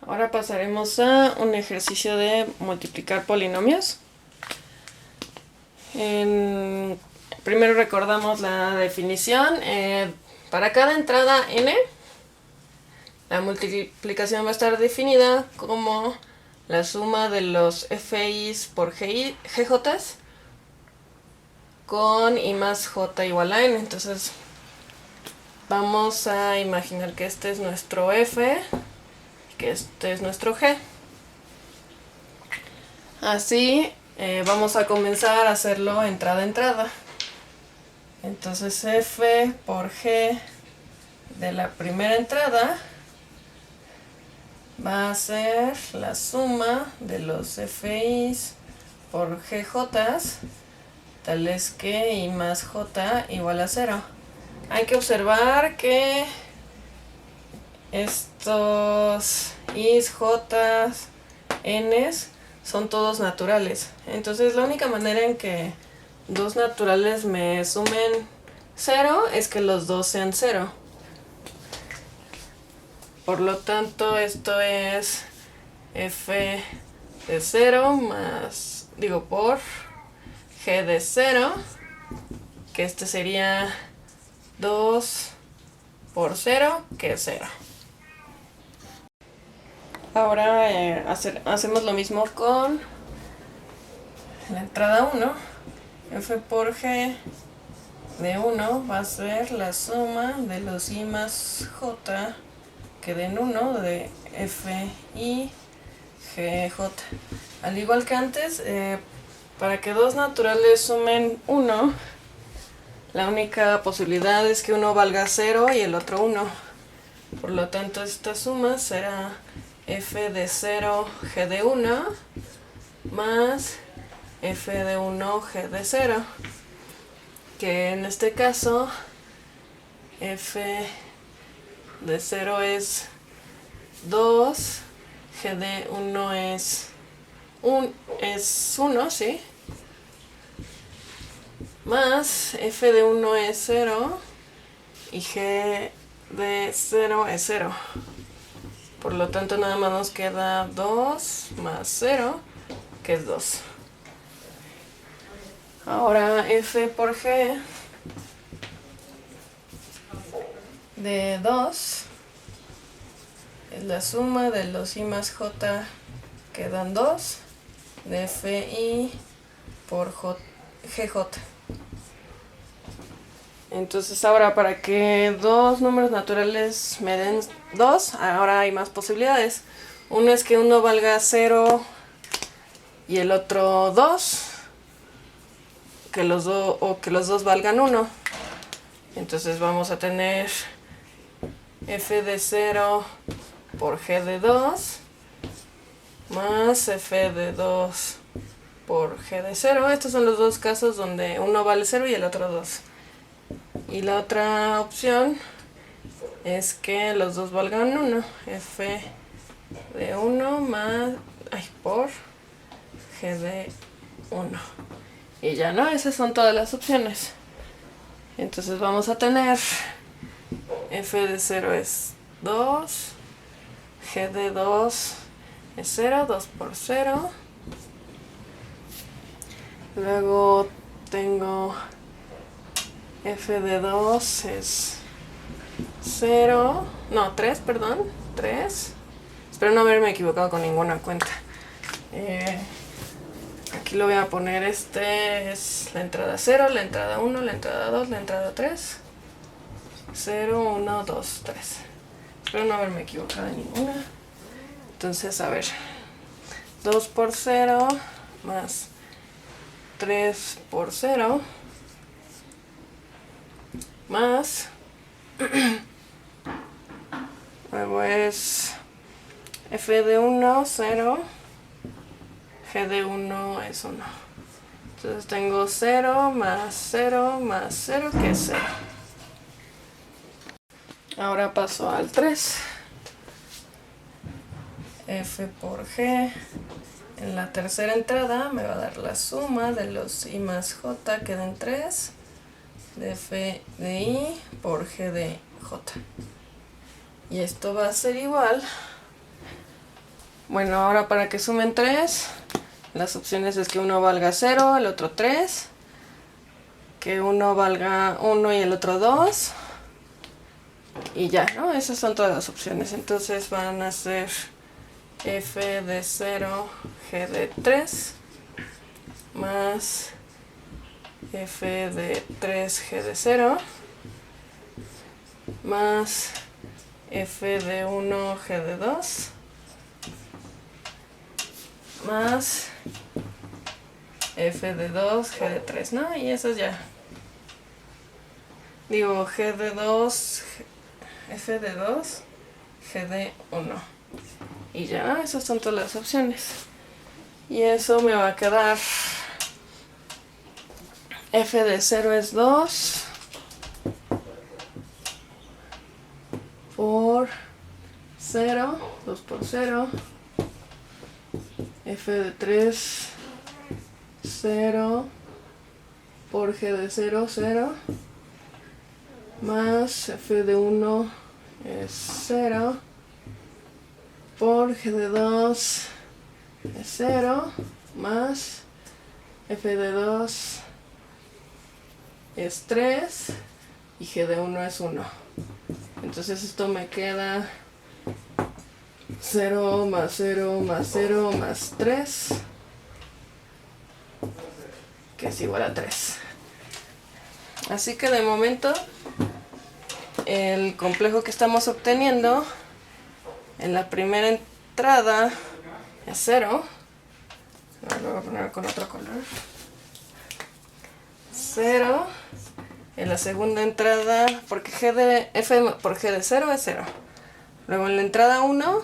Ahora pasaremos a un ejercicio de multiplicar polinomios. Primero recordamos la definición. Para cada entrada n, la multiplicación va a estar definida como la suma de los FIs por GJs con I más J igual a n. Entonces vamos a imaginar que este es nuestro F, que este es nuestro G. Así vamos a comenzar a hacerlo entrada a entrada. Entonces F por G de la primera entrada va a ser la suma de los FIs por GJs, tales que I más J igual a 0. Hay que observar que estos I's, J's, N's son todos naturales. Entonces la única manera en que dos naturales me sumen 0 es que los dos sean 0. Por lo tanto, esto es F de 0 más, por G de 0, que este sería 2 por 0, que es 0. Ahora hacemos lo mismo con la entrada 1. F por G de 1 va a ser la suma de los I más J que den 1 de F y GJ. Al igual que antes, para que dos naturales sumen 1, la única posibilidad es que uno valga 0 y el otro 1. Por lo tanto, esta suma será F de 0 G de 1 más F de 1 G de 0, que en este caso F de 0 es 2, G de 1 es 1, ¿sí? Más F de 1 es 0 y G de 0 es 0. Por lo tanto, nada más nos queda 2 más 0, que es 2. Ahora F por G de 2 es la suma de los I más J que dan 2 de FI por GJ. Entonces ahora, para que dos números naturales me den 2, ahora hay más posibilidades. Uno es que uno valga 0 y el otro 2, que los dos valgan 1. Entonces vamos a tener F de 0 por G de 2 más F de 2 por G de 0. Estos son los dos casos donde uno vale 0 y el otro 2. Y la otra opción es que los dos valgan 1. F de 1 más por G de 1. Y ya no, esas son todas las opciones. Entonces vamos a tener F de 0 es 2, G de 2 es 0, 2 por 0. Luego tengo F de 2 es 0, no, 3, perdón, 3. Espero no haberme equivocado con ninguna cuenta. Aquí lo voy a poner, este es la entrada 0, la entrada 1, la entrada 2, la entrada 3. 0, 1, 2, 3. Espero no haberme equivocado en ninguna. Entonces, a ver, 2 por 0 más 3 por 0 más luego es F de 1, 0, G de 1 es 1. Entonces tengo 0 más 0 más 0, que es 0. Ahora paso al 3. F por G en la tercera entrada me va a dar la suma de los I más J que den 3 de F de I por G de J. Y esto va a ser igual Bueno, ahora para que sumen 3, las opciones es que uno valga 0, el otro 3, que uno valga 1 y el otro 2, y ya, ¿no? Esas son todas las opciones. Entonces van a ser f de 0, g de 3, más f de 3, g de 0, más f de 1, g de 2, más f de 2, g de 3, ¿no? Y eso ya. Digo, g de 2, f de 2, g de 1. Y ya, esas son todas las opciones. Y eso me va a quedar... f de 0 es 2 por 0, 2 por 0. F de 3, 0 por g de 0, 0. Más f de 1 es 0 por g de 2 es 0. Más f de 2 es 3 y g de 1 es 1. Entonces esto me queda 0 más 0 más 0 más 3, que es igual a 3. Así que de momento el complejo que estamos obteniendo en la primera entrada es 0. Ahora lo voy a poner con otro color. 0. En la segunda entrada, porque f por g de 0 es 0. Luego en la entrada 1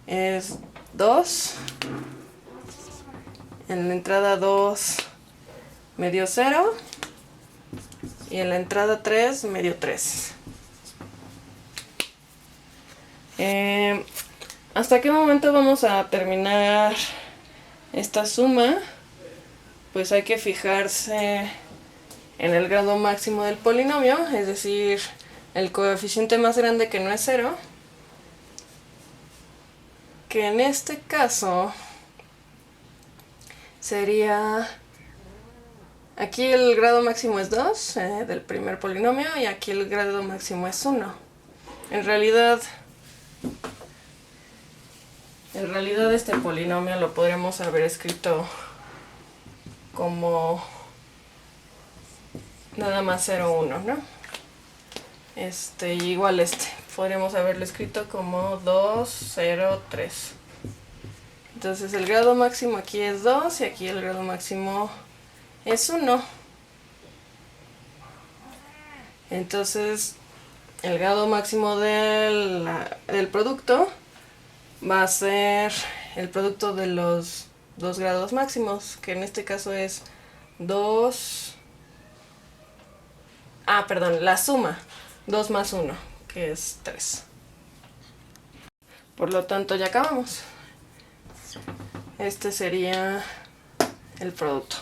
es 2. En la entrada 2 me dio 0. Y en la entrada 3 me dio 3. ¿Hasta qué momento vamos a terminar esta suma? Pues hay que fijarse en el grado máximo del polinomio, es decir, el coeficiente más grande que no es 0, que en este caso sería, aquí el grado máximo es 2 del primer polinomio y aquí el grado máximo es 1. En realidad este polinomio lo podríamos haber escrito como nada más 0, 1, ¿no? Igual podríamos haberlo escrito como 2, 0, 3. Entonces el grado máximo aquí es 2 y aquí el grado máximo es 1. Entonces el grado máximo del producto va a ser el producto de los dos grados máximos, que en este caso es 2... la suma, 2 más 1, que es 3. Por lo tanto, ya acabamos. Este sería el producto.